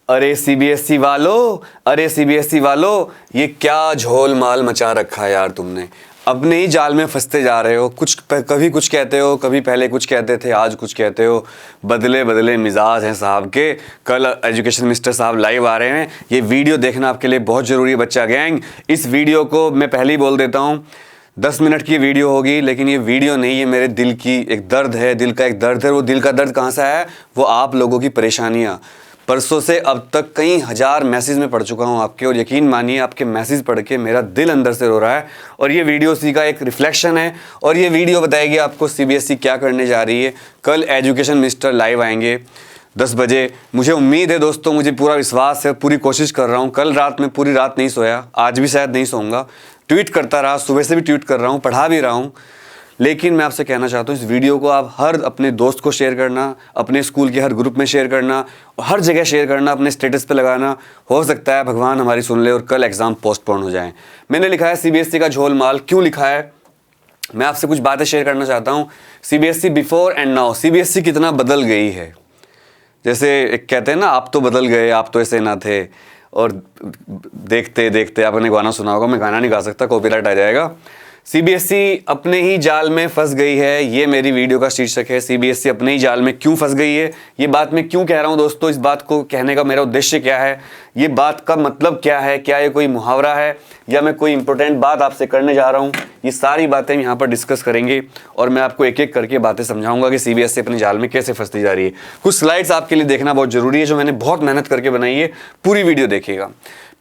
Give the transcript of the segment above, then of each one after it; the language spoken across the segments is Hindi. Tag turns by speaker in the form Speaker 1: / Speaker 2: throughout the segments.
Speaker 1: अरे सीबीएसई वालों, अरे सीबीएसई वालों, ये क्या झोल माल मचा रखा है यार तुमने। अपने ही जाल में फंसते जा रहे हो। कभी कुछ कहते हो, कभी पहले कुछ कहते थे, आज कुछ कहते हो। बदले बदले मिजाज हैं साहब के। कल एजुकेशन मिनिस्टर साहब लाइव आ रहे हैं। ये वीडियो देखना आपके लिए बहुत ज़रूरी है बच्चा गैंग। इस वीडियो को मैं पहले ही बोल देता हूँ, 10 मिनट की वीडियो होगी, लेकिन ये वीडियो नहीं है, मेरे दिल की एक दर्द है, दिल का एक दर्द है। वो दिल का दर्द कहाँ से है? वो आप लोगों की परेशानियाँ। परसों से अब तक कई हज़ार मैसेज में पढ़ चुका हूँ आपके, और यकीन मानिए आपके मैसेज पढ़ के मेरा दिल अंदर से रो रहा है। और ये वीडियो उसी का एक रिफ्लेक्शन है, और ये वीडियो बताएगी आपको सीबीएसई क्या करने जा रही है। कल एजुकेशन मिनिस्टर लाइव आएंगे 10 बजे। मुझे उम्मीद है दोस्तों, मुझे पूरा विश्वास है, पूरी कोशिश कर रहा हूँ। कल रात में पूरी रात नहीं सोया, आज भी शायद नहीं सोऊंगा। ट्वीट करता रहा, सुबह से भी ट्वीट कर रहा हूँ, पढ़ा भी रहा हूँ। लेकिन मैं आपसे कहना चाहता हूँ, इस वीडियो को आप हर अपने दोस्त को शेयर करना, अपने स्कूल के हर ग्रुप में शेयर करना, हर जगह शेयर करना, अपने स्टेटस पे लगाना। हो सकता है भगवान हमारी सुन ले और कल एग्ज़ाम पोस्टपोन हो जाए। मैंने लिखा है सीबीएसई का झोल माल। क्यों लिखा है? मैं आपसे कुछ बातें शेयर करना चाहता हूँ। CBSE before and now, CBSE कितना बदल गई है। जैसे एक कहते हैं ना, आप तो बदल गए, आप तो ऐसे ना थे। और देखते देखते आपने गाना सुना होगा, मैं गाना नहीं गा सकता, कॉपीराइट आ जाएगा। सीबीएसई अपने ही जाल में फंस गई है, ये मेरी वीडियो का शीर्षक है। सीबीएसई अपने ही जाल में क्यों फंस गई है, ये बात मैं क्यों कह रहा हूँ दोस्तों। इस बात को कहने का मेरा उद्देश्य क्या है, ये बात का मतलब क्या है, क्या ये कोई मुहावरा है या मैं कोई इंपॉर्टेंट बात आपसे करने जा रहा हूँ, ये सारी बातें हम यहाँ पर डिस्कस करेंगे। और मैं आपको एक एक करके बातें समझाऊंगा कि सीबीएसई अपने जाल में कैसे फंसती जा रही है। कुछ स्लाइड्स आपके लिए देखना बहुत जरूरी है, जो मैंने बहुत मेहनत करके बनाई है। पूरी वीडियो देखिएगा।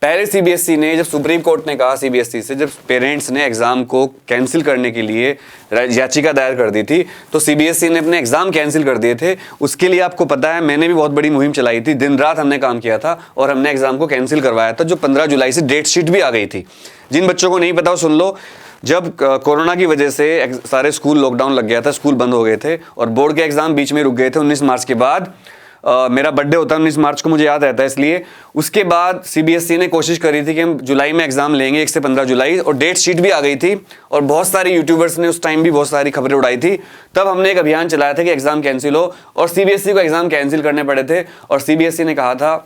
Speaker 1: पहले सीबीएसई ने, जब सुप्रीम कोर्ट ने कहा सीबीएसई से, जब पेरेंट्स ने एग्ज़ाम को कैंसिल करने के लिए याचिका दायर कर दी थी, तो सीबीएसई ने अपने एग्ज़ाम कैंसिल कर दिए थे। उसके लिए आपको पता है, मैंने भी बहुत बड़ी मुहिम चलाई थी, दिन रात हमने काम किया था और हमने एग्ज़ाम को कैंसिल करवाया था, जो 15 जुलाई से डेट शीट भी आ गई थी। जिन बच्चों को नहीं पता वो सुन लो। जब कोरोना की वजह से सारे स्कूल लॉकडाउन लग गया था, स्कूल बंद हो गए थे और बोर्ड के एग्ज़ाम बीच में रुक गए थे 19 मार्च के बाद। मेरा बर्थडे होता है 19 मार्च को, मुझे याद रहता है इसलिए। उसके बाद सीबीएसई ने कोशिश करी थी कि हम जुलाई में एग्जाम लेंगे, 1 से 15 जुलाई, और डेट शीट भी आ गई थी। और बहुत सारे यूट्यूबर्स ने उस टाइम भी बहुत सारी खबरें उड़ाई थी। तब हमने एक अभियान चलाया था कि एग्जाम कैंसिल हो, और सीबीएसई को एग्जाम कैंसिल करने पड़े थे। और सीबीएसई ने कहा था,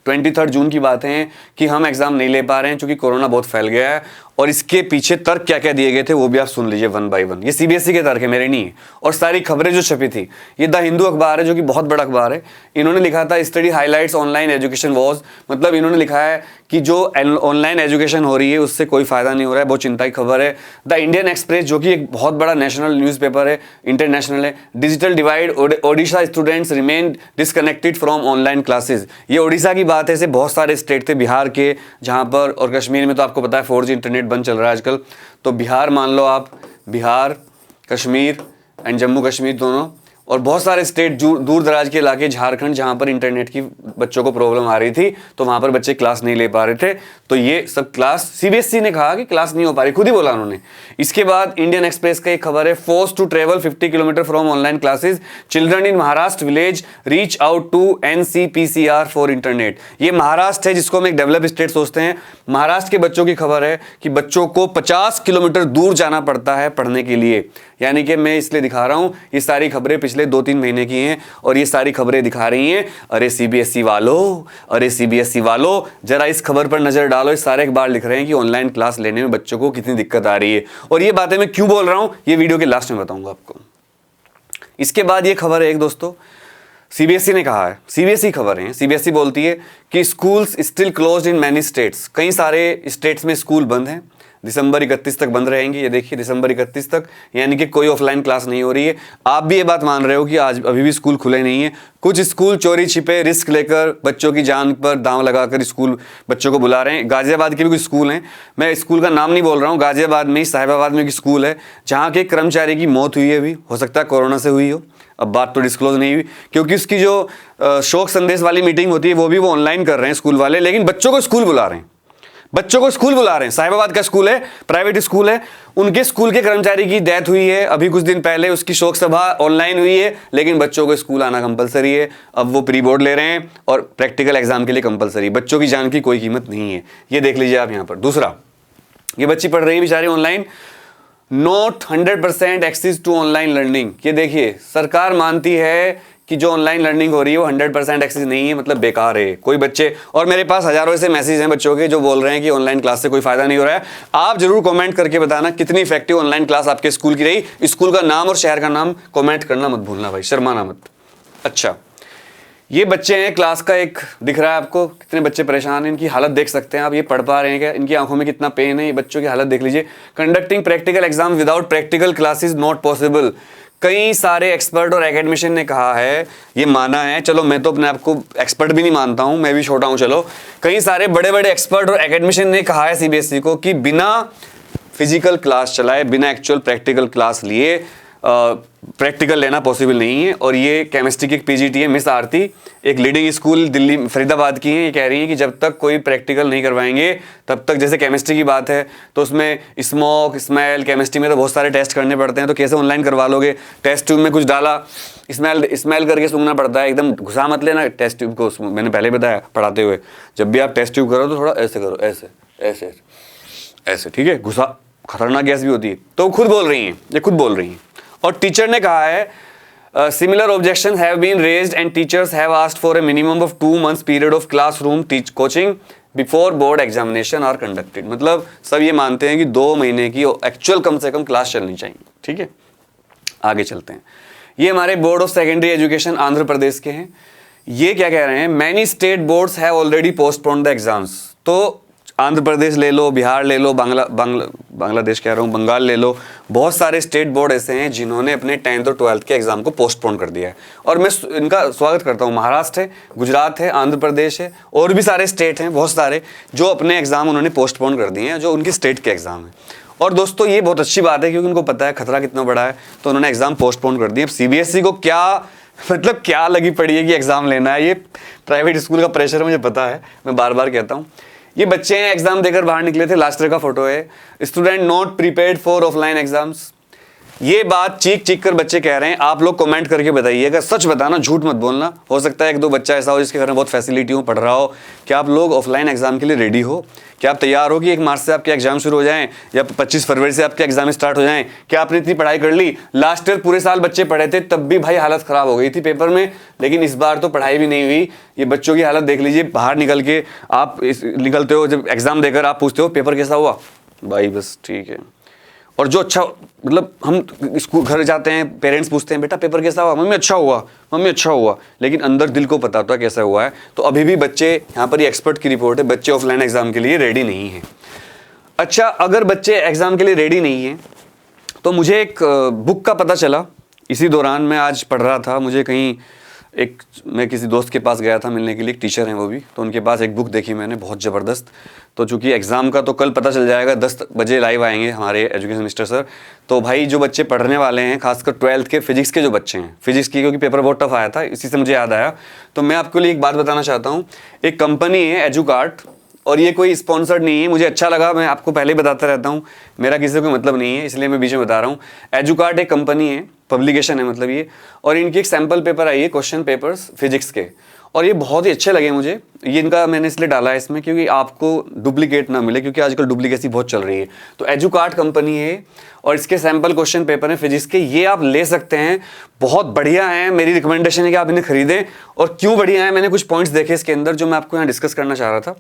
Speaker 1: 23 जून की बात है, कि हम एग्जाम नहीं ले पा रहे हैं क्योंकि कोरोना बहुत फैल गया है। और इसके पीछे तर्क क्या क्या दिए गए थे वो भी आप सुन लीजिए वन बाय वन। ये सीबीएसई के तर्क है, मेरे नहीं है। और सारी खबरें जो छपी थी, ये द हिंदू अखबार है, जो कि बहुत बड़ा अखबार है। इन्होंने लिखा था, study highlights online education was, मतलब इन्होंने लिखा है कि जो ऑनलाइन एजुकेशन हो रही है उससे कोई फायदा नहीं हो रहा है, बहुत चिंता की खबर है। द इंडियन एक्सप्रेस, जो कि एक बहुत बड़ा नेशनल न्यूज़पेपर है, इंटरनेशनल है। Digital divide, Odisha students remain disconnected from online classes. ये ओडिशा की बात है। ऐसे बहुत सारे स्टेट थे, बिहार के, जहाँ पर, और कश्मीर में तो आपको पता है 4G इंटरनेट बंद चल रहा है आजकल। तो बिहार मान लो आप, बिहार, कश्मीर एंड जम्मू कश्मीर दोनों, और बहुत सारे स्टेट दूर दराज के इलाके, झारखंड, जहाँ पर इंटरनेट की बच्चों को प्रॉब्लम आ रही थी, तो वहाँ पर बच्चे क्लास नहीं ले पा रहे थे। तो ये सब क्लास, सीबीएसई ने कहा कि क्लास नहीं हो पा रही, खुद ही बोला उन्होंने। इसके बाद इंडियन एक्सप्रेस का एक खबर है, forced to travel 50 kilometre from online classes, children in Maharashtra village reach out to NCPCR for internet. ये महाराष्ट्र है, जिसको हम एक डेवलप स्टेट सोचते हैं। महाराष्ट्र के बच्चों की खबर है कि बच्चों को 50 किलोमीटर दूर जाना पड़ता है पढ़ने के लिए। यानी कि मैं इसलिए दिखा रहा हूं, ये सारी खबरें पिछले 2-3 महीने की हैं, और ये सारी खबरें दिखा रही हैं, अरे सीबीएसई वालों, अरे सीबीएसई वालों, जरा इस खबर पर नजर डालो। इस सारे अखबार लिख रहे हैं कि ऑनलाइन क्लास लेने में बच्चों को कितनी दिक्कत आ रही है। और ये बातें मैं क्यों बोल रहा हूं, ये वीडियो के लास्ट में बताऊंगा आपको। इसके बाद ये खबर है एक दोस्तों, सीबीएसई ने कहा है, सीबीएसई खबर है, सीबीएसई बोलती है कि schools still closed in many states. कई सारे स्टेट्स में स्कूल बंद हैं, दिसंबर 31 तक बंद रहेंगी। ये देखिए, दिसंबर 31 तक, यानी कि कोई ऑफलाइन क्लास नहीं हो रही है। आप भी ये बात मान रहे हो कि आज अभी भी स्कूल खुले नहीं है। कुछ स्कूल चोरी छिपे रिस्क लेकर बच्चों की जान पर दांव लगाकर स्कूल बच्चों को बुला रहे हैं। गाजियाबाद के भी कुछ स्कूल हैं, मैं स्कूल का नाम नहीं बोल रहा हूँ। गाजियाबाद में, साहिबाबाद में एक स्कूल है, जहाँ के कर्मचारी की मौत हुई है अभी, हो सकता है कोरोना से हुई हो। अब बात तो डिस्क्लोज नहीं हुई, क्योंकि उसकी जो शोक संदेश वाली मीटिंग होती है वो ऑनलाइन कर रहे हैं स्कूल वाले, लेकिन बच्चों को स्कूल बुला रहे हैं। बच्चों को स्कूल बुला रहे हैं। साहिबाबाद का स्कूल है, प्राइवेट स्कूल है, उनके स्कूल के कर्मचारी की डेथ हुई है अभी कुछ दिन पहले, उसकी शोक सभा ऑनलाइन हुई है, लेकिन बच्चों को स्कूल आना कंपलसरी है। अब वो प्री बोर्ड ले रहे हैं और प्रैक्टिकल एग्जाम के लिए कंपलसरी। बच्चों की जान की कोई कीमत नहीं है, ये देख लीजिए आप यहाँ पर। दूसरा, ये बच्ची पढ़ रही है बेचारी online, not 100% access to online learning. ये देखिए, सरकार मानती है कि जो ऑनलाइन लर्निंग हो रही है वो 100% एक्सेस नहीं है, मतलब बेकार है। कोई बच्चे, और मेरे पास हजारों ऐसे मैसेज हैं बच्चों के जो बोल रहे हैं कि ऑनलाइन क्लास से कोई फायदा नहीं हो रहा है। आप जरूर कमेंट करके बताना कितनी इफेक्टिव ऑनलाइन क्लास आपके स्कूल की रही। स्कूल का नाम और शहर का नाम कमेंट करना मत भूलना भाई, शर्माना मत। अच्छा, ये बच्चे हैं, क्लास का एक दिख रहा है आपको, कितने बच्चे परेशान हैं, इनकी हालत देख सकते हैं आप। ये पढ़ पा रहे हैं क्या? इनकी आंखों में कितना पेन है, ये बच्चों की हालत देख लीजिए। Conducting practical exam without practical classes not possible. कई सारे एक्सपर्ट और एकेडमिशियन ने कहा है, ये माना है, चलो मैं तो अपने आप को एक्सपर्ट भी नहीं मानता हूं, मैं भी छोटा हूं, चलो कई सारे बड़े बड़े एक्सपर्ट और एकेडमिशियन ने कहा है सीबीएसई को कि बिना फिजिकल क्लास चलाए, बिना एक्चुअल प्रैक्टिकल क्लास लिए प्रैक्टिकल लेना पॉसिबल नहीं है। और ये केमिस्ट्री की एक पीजीटी है, मिस आरती, एक लीडिंग स्कूल दिल्ली फरीदाबाद की है, ये कह रही है कि जब तक कोई प्रैक्टिकल नहीं करवाएंगे तब तक, जैसे केमिस्ट्री की बात है तो उसमें स्मोक, स्मेल, केमिस्ट्री में तो बहुत सारे टेस्ट करने पड़ते हैं, तो कैसे ऑनलाइन करवा लोगे? टेस्ट ट्यूब में कुछ डाला, स्मेल करके सूंघना पड़ता है, एकदम घुसा मत लेना टेस्ट ट्यूब को। मैंने पहले बताया पढ़ाते हुए, जब भी आप टेस्ट ट्यूब करो तो थोड़ा ऐसे करो, ऐसे ऐसे ऐसे, ठीक है? घुसा, खतरनाक गैस भी होती है। तो खुद बोल रही हैं, ये खुद बोल रही हैं। और टीचर ने कहा है similar objections have been raised and teachers have asked for a minimum of 2 months period of classroom coaching before board examination are conducted. मतलब सब ये मानते हैं कि 2 महीने की एक्चुअल कम से कम क्लास चलनी चाहिए, ठीक है? आगे चलते हैं। ये हमारे board of secondary education Andhra Pradesh के हैं। ये क्या कह रहे हैं? Many state boards have already postponed the exams. तो आंध्र प्रदेश ले लो, बिहार ले लो, बांग्लादेश कह रहा हूँ, बंगाल ले लो, बहुत सारे स्टेट बोर्ड ऐसे हैं जिन्होंने अपने 10th और 12th के एग्जाम को पोस्टपोन कर दिया है। और मैं इनका स्वागत करता हूँ। महाराष्ट्र है, गुजरात है, आंध्र प्रदेश है, और भी सारे स्टेट हैं बहुत सारे जो अपने एग्जाम उन्होंने पोस्टपोन कर दिए हैं, जो उनके स्टेट के एग्जाम हैं। और दोस्तों ये बहुत अच्छी बात है क्योंकि उनको पता है खतरा कितना बड़ा है, तो उन्होंने एग्जाम पोस्टपोन कर दिए। अब सीबीएसई को क्या, मतलब क्या लगी पड़ी है कि एग्जाम लेना है? ये प्राइवेट स्कूल का प्रेशर है, मुझे पता है, मैं बार बार कहता हूँ। ये बच्चे हैं, एग्जाम देकर बाहर निकले थे, लास्ट ईयर का फोटो है। Student not prepared for offline exams. ये बात चीख चीख कर बच्चे कह रहे हैं। आप लोग कमेंट करके बताइएगा, सच बताना, झूठ मत बोलना। हो सकता है 1-2 बच्चा ऐसा हो जिसके घर में बहुत फैसिलिटी हो, पढ़ रहा हो। क्या आप लोग ऑफलाइन एग्जाम के लिए रेडी हो? क्या आप तैयार हो कि 1 मार्च से आपके एग्जाम शुरू हो जाएं या 25 फरवरी से आपके एग्जाम स्टार्ट हो जाएं? क्या आपने इतनी पढ़ाई कर ली? लास्ट ईयर पूरे साल बच्चे पढ़े थे, तब भी भाई हालत खराब हो गई थी पेपर में, लेकिन इस बार तो पढ़ाई भी नहीं हुई। ये बच्चों की हालत देख लीजिए। बाहर निकल के आप निकलते हो, जब एग्जाम देकर आप पूछते हो पेपर कैसा हुआ, भाई बस ठीक है। और जो अच्छा, मतलब हम स्कूल घर जाते हैं, पेरेंट्स पूछते हैं बेटा पेपर कैसा हुआ, मम्मी अच्छा हुआ, मम्मी अच्छा हुआ, लेकिन अंदर दिल को पता होता है कैसा हुआ है। तो अभी भी बच्चे, यहाँ पर ये एक्सपर्ट की रिपोर्ट है, बच्चे ऑफलाइन एग्जाम के लिए रेडी नहीं हैं। अच्छा, अगर बच्चे एग्जाम के लिए रेडी नहीं हैं तो मुझे एक बुक का पता चला इसी दौरान, मैं आज पढ़ रहा था, मुझे कहीं मैं किसी दोस्त के पास गया था मिलने के लिए, एक टीचर हैं वो भी, तो उनके पास एक बुक देखी मैंने बहुत ज़बरदस्त। तो चूंकि एग्ज़ाम का तो कल पता चल जाएगा, 10 बजे लाइव आएंगे हमारे एजुकेशन मिनिस्टर सर। तो भाई जो बच्चे पढ़ने वाले हैं, खासकर 12th के फिजिक्स के जो बच्चे हैं, फिजिक्स की क्योंकि पेपर बहुत टफ आया था, इसी से मुझे याद आया, तो मैं आपके लिए एक बात बताना चाहता हूँ। एक कंपनी है एजुकार्ट, और ये कोई स्पॉन्सर्ड नहीं है, मुझे अच्छा लगा, मैं आपको पहले ही बताता रहता हूँ, मेरा किसी को मतलब नहीं है, इसलिए मैं बीच में बता रहा हूँ। एजुकार्ट एक कंपनी है, पब्लिकेशन है मतलब ये, और इनकी एक सैम्पल पेपर आई है, क्वेश्चन पेपर्स फिजिक्स के, और ये बहुत ही अच्छे लगे मुझे। ये इनका मैंने इसलिए डाला है इसमें क्योंकि आपको डुप्लीकेट ना मिले, क्योंकि आजकल डुप्लीकेसी बहुत चल रही है। तो एजुकार्ट कंपनी है और इसके सैम्पल क्वेश्चन पेपर हैं फिजिक्स के, ये आप ले सकते हैं, बहुत बढ़िया हैं। मेरी रिकमेंडेशन है कि आप इन्हें खरीदें। और क्यों बढ़िया है, मैंने कुछ पॉइंट्स देखे इसके अंदर जो मैं आपको यहाँ डिस्कस करना चाह रहा था।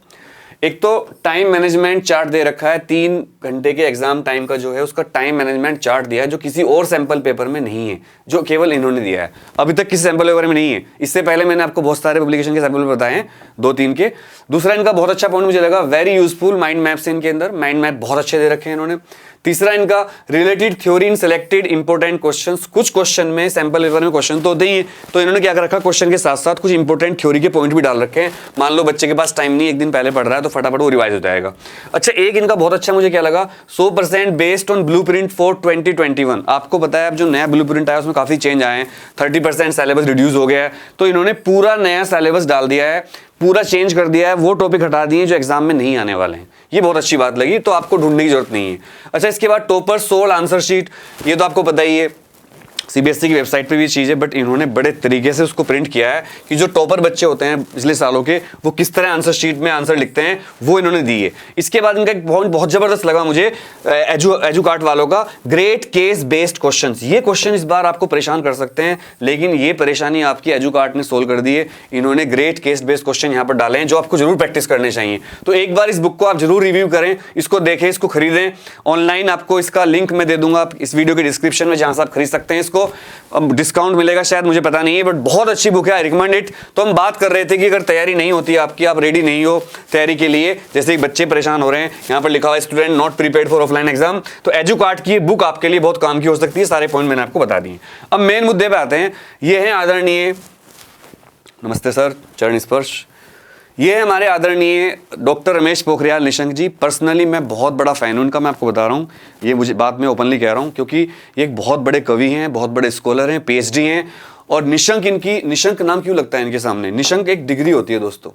Speaker 1: एक तो टाइम मैनेजमेंट चार्ट दे रखा है, 3 घंटे के एग्जाम टाइम का जो है उसका टाइम मैनेजमेंट चार्ट दिया है, जो किसी और सैंपल पेपर में नहीं है, जो केवल इन्होंने दिया है। अभी तक किसी सैंपल पेपर में नहीं है, इससे पहले मैंने आपको बहुत सारे पब्लिकेशन के सैंपल बताए हैं, 2-3 के। दूसरा इनका बहुत अच्छा पॉइंट मुझे लगा, वेरी यूजफुल माइंड मैप्स इनके अंदर, माइंड मैप बहुत अच्छे दे रखे हैं इन्होंने। तीसरा इनका रिलेटेड थ्योरी इन सिलेक्टेड इंपॉर्टेंट क्वेश्चंस, कुछ क्वेश्चन में सैंपल पेपर में क्वेश्चन तो होते ही है, तो इन्होंने क्या कर रखा, क्वेश्चन के साथ साथ कुछ इंपॉर्टेंट थ्योरी के पॉइंट भी डाल रखे हैं। मान लो बच्चे के पास टाइम नहीं, एक दिन पहले पढ़ रहा है, तो फटाफट वो रिवाइज हो जाएगा। अच्छा, एक इनका बहुत अच्छा मुझे क्या लगा, 100% बेस्ड ऑन ब्लूप्रिंट फॉर 2021। आपको पता है अब जो नया ब्लूप्रिंट आया उसमें काफी चेंज आए हैं, 30% सिलेबस रिड्यूस हो गया है, तो इन्होंने पूरा नया सिलेबस डाल दिया है, पूरा चेंज कर दिया है, वो टॉपिक हटा दिए जो एग्जाम में नहीं आने वाले हैं। ये बहुत अच्छी बात लगी, तो आपको ढूंढने की जरूरत नहीं है। अच्छा, इसके बाद टॉपर सोल्ड आंसर शीट, ये तो आपको पता ही है, सीबीएसई की वेबसाइट पे भी चीज़ है, बट इन्होंने बड़े तरीके से उसको प्रिंट किया है कि जो टॉपर बच्चे होते हैं पिछले सालों के, वो किस तरह आंसर शीट में आंसर लिखते हैं, वो इन्होंने दी है। इसके बाद इनका एक पॉइंट बहुत जबरदस्त लगा मुझे एजुकार्ट वालों का, ग्रेट केस बेस्ड क्वेश्चंस। ये क्वेश्चन इस बार आपको परेशान कर सकते हैं, लेकिन ये परेशानी आपकी एजुकार्ट ने सोल्व कर दी है। इन्होंने ग्रेट केस बेस्ड क्वेश्चन यहाँ पर डाले हैं जो आपको जरूर प्रैक्टिस करने चाहिए। तो एक बार इस बुक को आप जरूर रिव्यू करें, इसको देखें, इसको खरीदें। ऑनलाइन आपको इसका लिंक मैं दे दूंगा इस वीडियो के डिस्क्रिप्शन में, जहां से आप खरीद सकते हैं इसको। अब डिस्काउंट मिलेगा शायद, मुझे पता नहीं है, बट बहुत अच्छी बुक है, आई रिकमेंड इट। तो हम बात कर रहे थे कि अगर तैयारी नहीं होती आपकी, आप रेडी नहीं हो तैयारी के लिए, जैसे बच्चे परेशान हो रहे हैं, यहाँ पर लिखा हुआ है student not prepared for offline exam, तो एजुकार्ट की बुक आपके लिए बहुत काम की हो सकती है। सारे पॉइंट मैंने आपको बता दिए। अब मेन मुद्दे पे आते हैं। ये है आदरणीय, नमस्ते सर, चरण स्पर्श। ये है हमारे आदरणीय डॉक्टर रमेश पोखरियाल निशंक जी। पर्सनली मैं बहुत बड़ा फ़ैन हूं उनका, मैं आपको बता रहा हूँ। ये मुझे बात मैं ओपनली कह रहा हूँ, क्योंकि ये एक बहुत बड़े कवि हैं, बहुत बड़े स्कॉलर हैं, पीएचडी हैं। और निशंक, इनकी निशंक नाम क्यों लगता है इनके सामने? निशंक एक डिग्री होती है दोस्तों।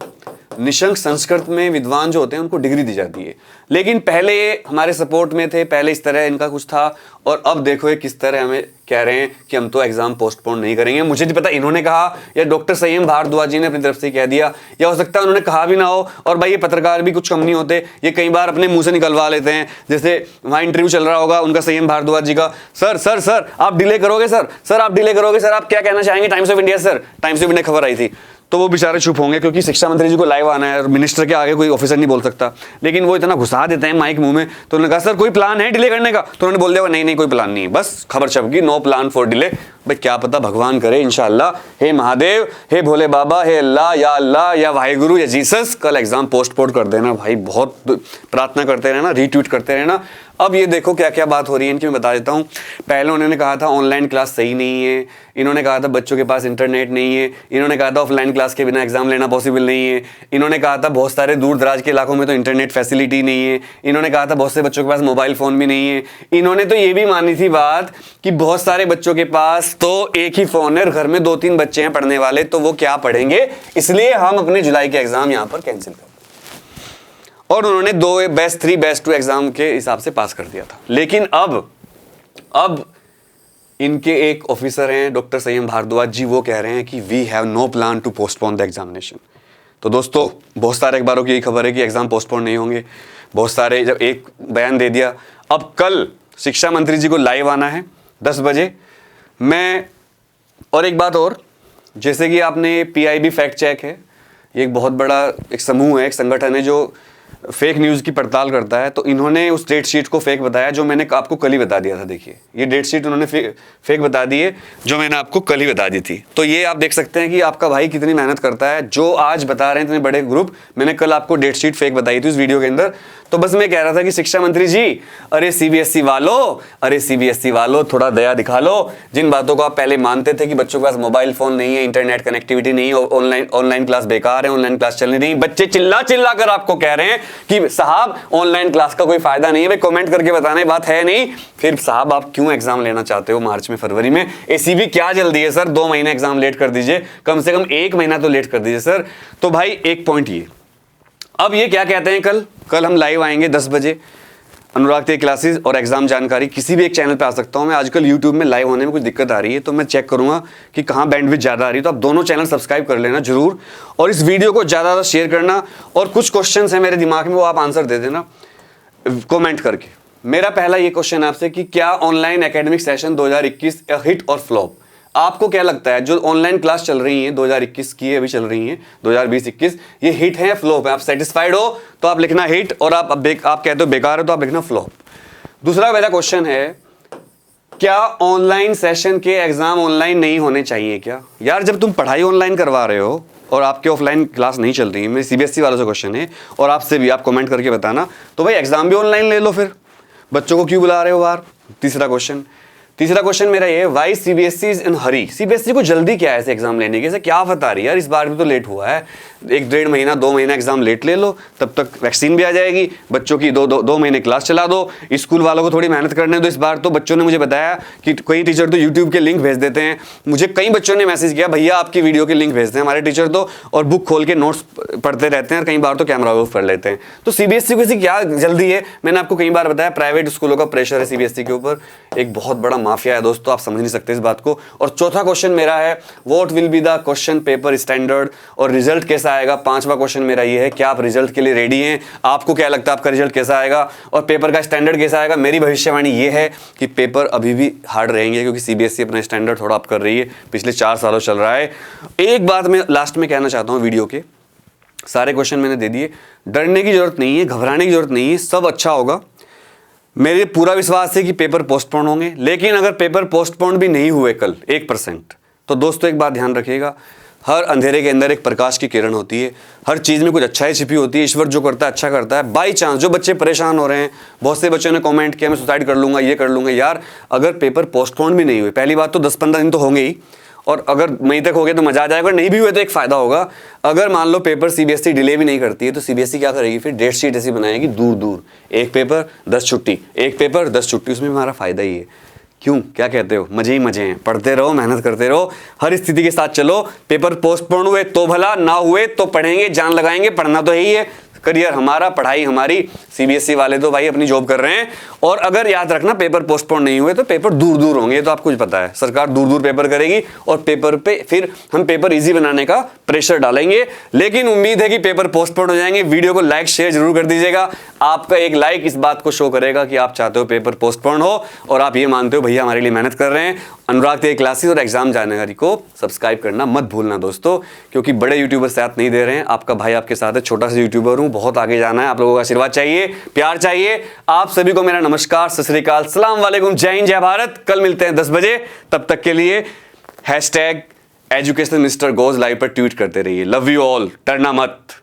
Speaker 1: निशंक संस्कृत में विद्वान जो होते हैं उनको डिग्री दी जाती है। लेकिन पहले ये हमारे सपोर्ट में थे, पहले इस तरह इनका कुछ था, और अब देखो ये किस तरह हमें कह रहे हैं कि हम तो एग्जाम पोस्टपोन नहीं करेंगे। मुझे नहीं पता इन्होंने कहा या डॉक्टर संयम भारद्वाज जी ने अपनी तरफ से कह दिया, या हो सकता है उन्होंने कहा भी ना हो। और भाई ये पत्रकार भी कुछ कम नहीं होते, ये कई बार अपने मुंह से निकलवा लेते हैं। जैसे वहाँ इंटरव्यू चल रहा होगा उनका संयम भारद्वाज जी का, सर सर सर आप डिले करोगे, सर आप डिले करोगे, सर आप क्या कहना चाहेंगे times of India. Sir times of India खबर आई थी, तो वो बेचारे चुप होंगे, क्योंकि शिक्षा मंत्री जी को लाइव आना है और मिनिस्टर के आगे कोई ऑफिसर नहीं बोल सकता। लेकिन वो इतना घुसा देते हैं माइक मुंह में। तो उन्होंने कहा सर कोई प्लान है डिले करने का? तो उन्होंने बोल दिया नहीं कोई प्लान नहीं है, बस खबर छप गई, नो प्लान फॉर डिले। भाई क्या पता भगवान करे इंशाअल्लाह, हे महादेव, हे भोले बाबा, हे अल्लाह या वाहिगुरु या जीसस, कल एग्जाम पोस्टपोन कर देना भाई। बहुत प्रार्थना करते रहना, रीट्वीट करते रहना। अब ये देखो क्या क्या बात हो रही है इनकी, मैं बता देता हूँ। पहले उन्होंने कहा था ऑनलाइन क्लास सही नहीं है, इन्होंने कहा था बच्चों के पास इंटरनेट नहीं है, इन्होंने कहा था ऑफलाइन क्लास के बिना एग्जाम लेना पॉसिबल नहीं है, इन्होंने कहा था बहुत सारे दूर दराज के इलाकों में तो इंटरनेट फैसिलिटी नहीं है, इन्होंने कहा था बहुत से बच्चों के पास मोबाइल फ़ोन भी नहीं है, इन्होंने तो ये भी मानी थी बात कि बहुत सारे बच्चों के पास तो एक ही फ़ोन है, घर में 2-3 बच्चे हैं पढ़ने वाले, तो वो क्या पढ़ेंगे, इसलिए हम अपने जुलाई के एग्ज़ाम यहाँ पर कैंसिल कर। और उन्होंने 2 बेस्ट 3 बेस्ट 2 एग्जाम के हिसाब से पास कर दिया था। लेकिन अब इनके एक ऑफिसर हैं डॉक्टर संयम भारद्वाज जी, वो कह रहे हैं कि we have no plan to postpone the examination. तो दोस्तों बहुत सारे अखबारों की यही खबर है कि एग्जाम पोस्टपोन नहीं होंगे। बहुत सारे जब एक बयान दे दिया। अब कल शिक्षा मंत्री जी को लाइव आना है 10 बजे। मैं और एक बात और, जैसे कि आपने PIB फैक्ट चेक है, ये एक बहुत बड़ा एक समूह है, एक संगठन है जो फेक न्यूज़ की पड़ताल करता है। तो इन्होंने उस डेट शीट को फेक बताया जो मैंने आपको कल ही बता दिया था। देखिए ये डेट शीट उन्होंने फेक बता दी है जो मैंने आपको कल ही बता दी थी। तो ये आप देख सकते हैं कि आपका भाई कितनी मेहनत करता है। जो आज बता रहे हैं इतने बड़े ग्रुप, मैंने कल आपको डेट शीट फेक बताई थी उस वीडियो के अंदर। तो बस मैं कह रहा था कि शिक्षा मंत्री जी, अरे CBSE वालों थोड़ा दया दिखा लो। जिन बातों को आप पहले मानते थे कि बच्चों के पास मोबाइल फोन नहीं है, इंटरनेट कनेक्टिविटी नहीं है, ऑनलाइन क्लास बेकार है, ऑनलाइन क्लास चलनी नहीं, बच्चे चिल्ला कर आपको कह रहे हैं कि साहब ऑनलाइन क्लास का कोई फायदा नहीं है। भाई कमेंट करके बताने बात है नहीं, फिर साहब आप क्यों एग्जाम लेना चाहते हो मार्च में, फरवरी में? ACB क्या जल्दी है सर? 2 महीने एग्जाम लेट कर दीजिए, कम से कम 1 महीना तो लेट कर दीजिए सर। तो भाई एक पॉइंट ये, अब ये क्या कहते हैं, कल हम लाइव आएंगे 10 बजे। अनुराग तेज क्लासेस और एग्जाम जानकारी किसी भी एक चैनल पे आ सकता हूं मैं। आजकल यूट्यूब में लाइव होने में कुछ दिक्कत आ रही है, तो मैं चेक करूंगा कि कहां बैंडविड्थ ज़्यादा आ रही है। तो आप दोनों चैनल सब्सक्राइब कर लेना जरूर, और इस वीडियो को ज़्यादा शेयर करना। और कुछ क्वेश्चंस हैं मेरे दिमाग में, वो आप आंसर दे देना कमेंट करके। मेरा पहला ये क्वेश्चन आपसे कि क्या ऑनलाइन एकेडमिक सेशन 2021 हिट और फ्लॉप? आपको क्या लगता है जो ऑनलाइन क्लास चल रही है 2021 की अभी चल रही है 2020-21, ये हिट है या फ्लॉप है? आप सेटिस्फाइड हो तो आप लिखना हिट, और आप कहते हो बेकार है तो आप लिखना फ्लॉप। दूसरा मेरा क्वेश्चन है, क्या ऑनलाइन सेशन के एग्जाम ऑनलाइन नहीं होने चाहिए क्या? यार जब तुम पढ़ाई ऑनलाइन करवा रहे हो और आपके ऑफलाइन क्लास नहीं चल रही है, मेरे CBSE वालों से क्वेश्चन है और आपसे भी, आप कमेंट करके बताना, तो भाई एग्जाम भी ऑनलाइन ले लो, फिर बच्चों को क्यों बुला रहे हो बाहर? तीसरा क्वेश्चन मेरा ये, why CBSE is in hurry? CBSE को जल्दी क्या है ऐसे एग्जाम लेने की? ऐसे क्या आफत आ रही है यार? इस बार भी तो लेट हुआ है, 1-1.5 महीना 2 महीना एग्जाम लेट ले लो, तब तक वैक्सीन भी आ जाएगी, बच्चों की 2 महीने क्लास चला दो, स्कूल वालों को थोड़ी मेहनत करने दो। इस बार तो बच्चों ने मुझे बताया कि कई टीचर तो यूट्यूब के लिंक भेज देते हैं। मुझे कई बच्चों ने मैसेज किया, भैया आपकी वीडियो के लिंक भेजते हैं हमारे टीचर तो, और बुक खोल के नोट्स पढ़ते रहते हैं, और कई बार तो कैमरा ऑफ कर लेते हैं। तो CBSE को क्या जल्दी है? मैंने आपको कई बार बताया प्राइवेट स्कूलों का प्रेशर है CBSE के ऊपर। एक बहुत बड़ा माफिया है दोस्तों, आप समझ नहीं सकते इस बात को। और चौथा क्वेश्चन मेरा है, what will be the question paper standard, और रिजल्ट कैसा आएगा। पांचवा क्वेश्चन मेरा ये है, क्या आप रिजल्ट के लिए रेडी हैं, आपको क्या लगता है आपका रिजल्ट कैसा आएगा, और पेपर का स्टैंडर्ड कैसा आएगा। मेरी भविष्यवाणी ये है कि पेपर अभी भी हार्ड रहेंगे, क्योंकि सीबीएसई अपना स्टैंडर्ड थोड़ा अप कर रही है, पिछले 4 सालों चल रहा है। एक बात मैं लास्ट में कहना चाहता हूँ, वीडियो के सारे क्वेश्चन मैंने दे दिए, डरने की जरूरत नहीं है, घबराने की जरूरत नहीं है, सब अच्छा होगा। मेरे पूरा विश्वास है कि पेपर पोस्टपोन होंगे, लेकिन अगर पेपर पोस्टपोन भी नहीं हुए कल 1%, तो दोस्तों एक बात ध्यान रखिएगा, हर अंधेरे के अंदर एक प्रकाश की किरण होती है, हर चीज़ में कुछ अच्छाई छिपी होती है, ईश्वर जो करता है अच्छा करता है। बाई चांस जो बच्चे परेशान हो रहे हैं, बहुत से बच्चों ने कमेंट किया मैं सुसाइड कर लूँगा, ये कर लूँगा, यार अगर पेपर पोस्टपोन भी नहीं हुए, पहली बात तो 10-15 दिन तो होंगे ही, और अगर मई तक हो गए तो मजा आ जाएगा, नहीं भी हुए तो एक फायदा होगा। अगर मान लो पेपर सीबीएसई डिले भी नहीं करती है, तो सीबीएसई क्या करेगी, फिर डेट शीट ऐसी बनाएगी दूर दूर, एक पेपर 10 छुट्टी, एक पेपर 10 छुट्टी, उसमें हमारा फायदा ही है। क्यों, क्या कहते हो, मजे ही मजे हैं, पढ़ते रहो, मेहनत करते रहो, हर स्थिति के साथ चलो। पेपर पोस्टपोन हुए तो भला, ना हुए तो पढ़ेंगे, जान लगाएंगे, पढ़ना तो यही है, करियर हमारा, पढ़ाई हमारी। सीबीएसई वाले तो भाई अपनी जॉब कर रहे हैं। और अगर याद रखना, पेपर पोस्टपोन नहीं हुए तो पेपर दूर दूर होंगे, ये तो आपको पता है, सरकार दूर दूर पेपर करेगी, और पेपर पे फिर हम पेपर इजी बनाने का प्रेशर डालेंगे। लेकिन उम्मीद है कि पेपर पोस्टपोन हो जाएंगे। वीडियो को लाइक शेयर जरूर कर दीजिएगा, आपका एक लाइक इस बात को शो करेगा कि आप चाहते हो पेपर पोस्टपोन हो, और आप ये मानते हो भैया हमारे लिए मेहनत कर रहे हैं। अनुराग तेज क्लासेस और एग्जाम जानकारी को सब्सक्राइब करना मत भूलना दोस्तों, क्योंकि बड़े यूट्यूबर साथ नहीं दे रहे हैं, आपका भाई आपके साथ है, छोटा सा यूट्यूबर हूं, बहुत आगे जाना है, आप लोगों का आशीर्वाद चाहिए, प्यार चाहिए। आप सभी को मेरा नमस्कार, सत श्री अकाल, सलाम वालेकुम, जय हिंद, जय भारत। कल मिलते हैं 10 बजे, तब तक के लिए #एजुकेशन मिस्टर गोज लाइव पर ट्वीट करते रहिए। लव यू ऑल, डरना मत।